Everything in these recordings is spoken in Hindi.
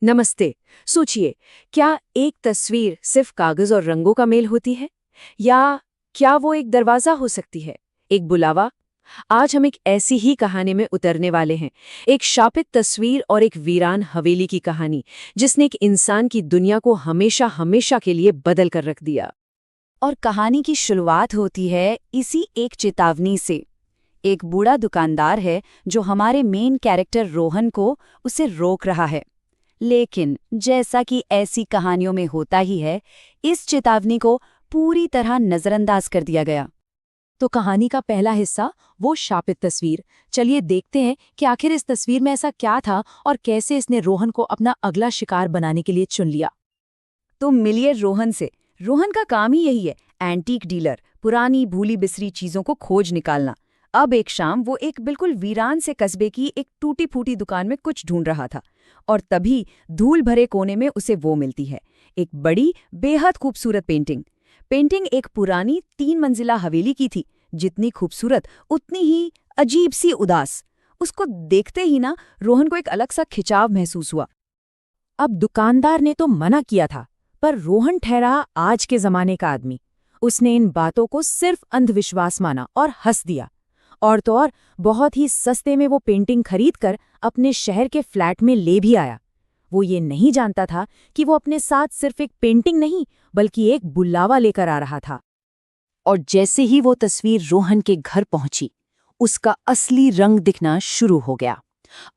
नमस्ते। सोचिए, क्या एक तस्वीर सिर्फ कागज और रंगों का मेल होती है, या क्या वो एक दरवाजा हो सकती है, एक बुलावा? आज हम एक ऐसी ही कहानी में उतरने वाले हैं। एक शापित तस्वीर और एक वीरान हवेली की कहानी, जिसने एक इंसान की दुनिया को हमेशा हमेशा के लिए बदल कर रख दिया। और कहानी की शुरुआत होती है इसी एक चेतावनी से। एक बूढ़ा दुकानदार है जो हमारे मेन कैरेक्टर रोहन को उसे रोक रहा है। लेकिन जैसा कि ऐसी कहानियों में होता ही है, इस चेतावनी को पूरी तरह नजरअंदाज कर दिया गया। तो कहानी का पहला हिस्सा, वो शापित तस्वीर। चलिए देखते हैं कि आखिर इस तस्वीर में ऐसा क्या था और कैसे इसने रोहन को अपना अगला शिकार बनाने के लिए चुन लिया। तो मिलिए रोहन से। रोहन का काम ही यही है, एंटीक डीलर, पुरानी भूली बिसरी चीजों को खोज निकालना। अब एक शाम वो एक बिल्कुल वीरान से कस्बे की एक टूटी फूटी दुकान में कुछ ढूंढ रहा था, और तभी धूल भरे कोने में उसे वो मिलती है, एक बड़ी बेहद खूबसूरत पेंटिंग। पेंटिंग एक पुरानी 3 मंजिला हवेली की थी, जितनी खूबसूरत उतनी ही अजीब सी उदास। उसको देखते ही ना रोहन को एक अलग सा खिंचाव महसूस हुआ। अब दुकानदार ने तो मना किया था, पर रोहन ठहरा आज के जमाने का आदमी। उसने इन बातों को सिर्फ अंधविश्वास माना और हंस दिया। और तो और बहुत ही सस्ते में वो पेंटिंग खरीदकर अपने शहर के फ्लैट में ले भी आया। वो ये नहीं जानता था कि वो अपने साथ सिर्फ एक पेंटिंग नहीं, बल्कि एक बुलावा लेकर आ रहा था। और जैसे ही वो तस्वीर रोहन के घर पहुंची, उसका असली रंग दिखना शुरू हो गया।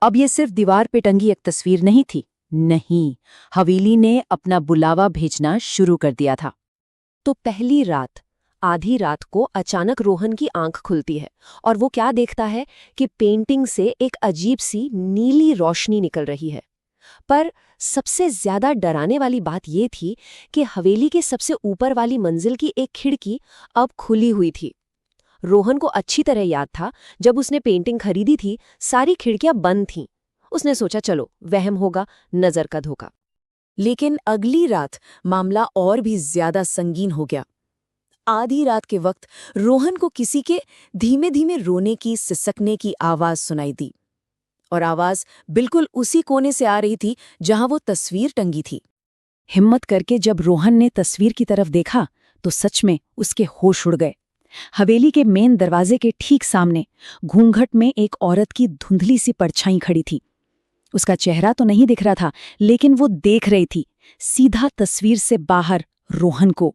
अब ये सिर्फ दीवार पे टंगी एक तस्वीर नहीं थी। नहीं, हवेली ने अपना बुलावा भेजना शुरू कर दिया था। तो पहली रात, आधी रात को अचानक रोहन की आंख खुलती है, और वो क्या देखता है कि पेंटिंग से एक अजीब सी नीली रोशनी निकल रही है। पर सबसे ज्यादा डराने वाली बात ये थी कि हवेली के सबसे ऊपर वाली मंजिल की एक खिड़की अब खुली हुई थी। रोहन को अच्छी तरह याद था, जब उसने पेंटिंग खरीदी थी, सारी खिड़कियां बंद थीं। उसने सोचा चलो वहम होगा, नजर का धोखा। लेकिन अगली रात मामला और भी ज्यादा संगीन हो गया। आधी रात के वक्त रोहन को किसी के धीमे धीमे रोने की, सिसकने की आवाज सुनाई दी। और आवाज बिल्कुल उसी कोने से आ रही थी जहां वो तस्वीर टंगी थी। हिम्मत करके जब रोहन ने तस्वीर की तरफ देखा, तो सच में उसके होश उड़ गए। हवेली के मेन दरवाजे के ठीक सामने घूंघट में एक औरत की धुंधली सी परछाई खड़ी थी। उसका चेहरा तो नहीं दिख रहा था, लेकिन वो देख रही थी सीधा तस्वीर से बाहर रोहन को।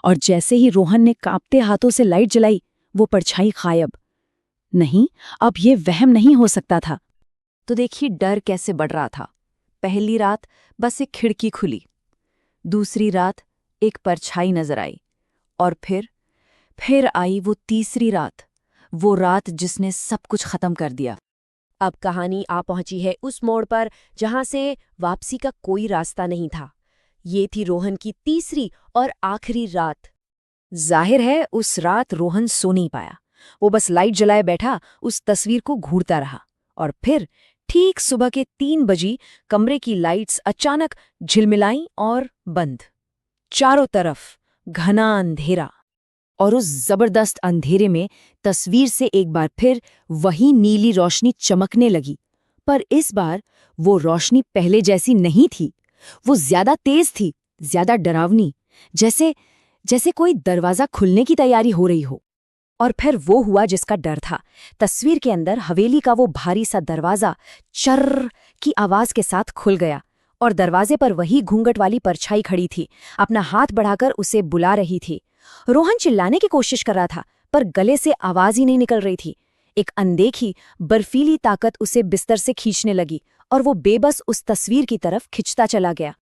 और जैसे ही रोहन ने कांपते हाथों से लाइट जलाई, वो परछाई गायब। नहीं, अब ये वहम नहीं हो सकता था। तो देखिए डर कैसे बढ़ रहा था। पहली रात बस एक खिड़की खुली, दूसरी रात एक परछाई नजर आई, और फिर आई वो तीसरी रात, वो रात जिसने सब कुछ खत्म कर दिया। अब कहानी आ पहुंची है उस मोड़ पर जहां से वापसी का कोई रास्ता नहीं था। ये थी रोहन की तीसरी और आखिरी रात। जाहिर है उस रात रोहन सो नहीं पाया। वो बस लाइट जलाए बैठा उस तस्वीर को घूरता रहा। और फिर ठीक सुबह के 3 बजे कमरे की लाइट्स अचानक झिलमिलाईं और बंद। चारों तरफ घना अंधेरा, और उस जबरदस्त अंधेरे में तस्वीर से एक बार फिर वही नीली रोशनी चमकने लगी। पर इस बार वो रोशनी पहले जैसी नहीं थी। वो ज्यादा तेज थी, ज्यादा डरावनी, जैसे कोई दरवाजा खुलने की तैयारी हो रही हो। और फिर वो हुआ जिसका डर था। तस्वीर के अंदर हवेली का वो भारी सा दरवाजा चर्र की आवाज के साथ खुल गया, और दरवाजे पर वही घूंघट वाली परछाई खड़ी थी, अपना हाथ बढ़ाकर उसे बुला रही थी। रोहन चिल्लाने की कोशिश कर रहा था, पर गले से आवाज ही नहीं निकल रही थी। एक अनदेखी बर्फीली ताकत उसे बिस्तर से खींचने लगी, और वो बेबस उस तस्वीर की तरफ खिंचता चला गया।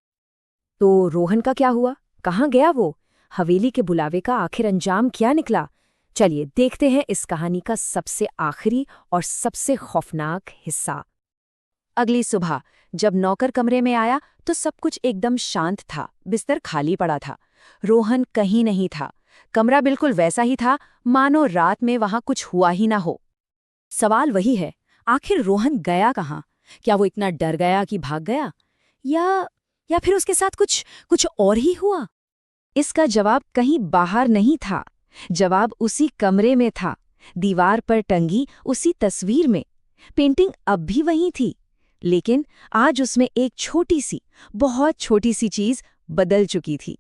तो रोहन का क्या हुआ? कहाँ गया वो? हवेली के बुलावे का आखिर अंजाम क्या निकला? चलिए देखते हैं इस कहानी का सबसे आखिरी और सबसे खौफनाक हिस्सा। अगली सुबह जब नौकर कमरे में आया, तो सब कुछ एकदम शांत था। बिस्तर खाली पड़ा था, रोहन कहीं नहीं था। कमरा बिल्कुल वैसा ही था मानो रात में वहां कुछ हुआ ही ना हो। सवाल वही है, आखिर रोहन गया कहाँ? क्या वो इतना डर गया कि भाग गया, या फिर उसके साथ कुछ और ही हुआ? इसका जवाब कहीं बाहर नहीं था। जवाब उसी कमरे में था, दीवार पर टंगी उसी तस्वीर में। पेंटिंग अब भी वही थी, लेकिन आज उसमें एक छोटी सी, बहुत छोटी सी चीज बदल चुकी थी।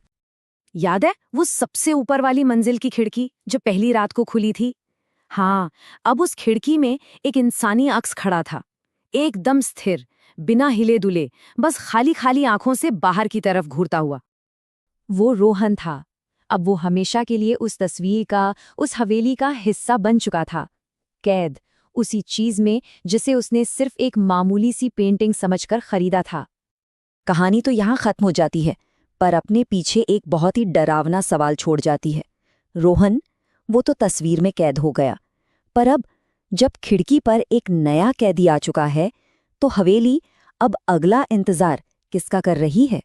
याद है वो सबसे ऊपर वाली मंजिल की खिड़की जो पहली रात को खुली थी? हाँ, अब उस खिड़की में एक इंसानी अक्स खड़ा था, एकदम स्थिर, बिना हिले डुले, बस खाली खाली आंखों से बाहर की तरफ घूरता हुआ। वो रोहन था। अब वो हमेशा के लिए उस तस्वीर का, उस हवेली का हिस्सा बन चुका था। कैद उसी चीज में जिसे उसने सिर्फ एक मामूली सी पेंटिंग समझकर खरीदा था। कहानी तो यहाँ खत्म हो जाती है, पर अपने पीछे एक बहुत ही डरावना सवाल छोड़ जाती है। रोहन, वो तो तस्वीर में कैद हो गया, पर अब जब खिड़की पर एक नया कैदी आ चुका है, तो हवेली अब अगला इंतजार किसका कर रही है?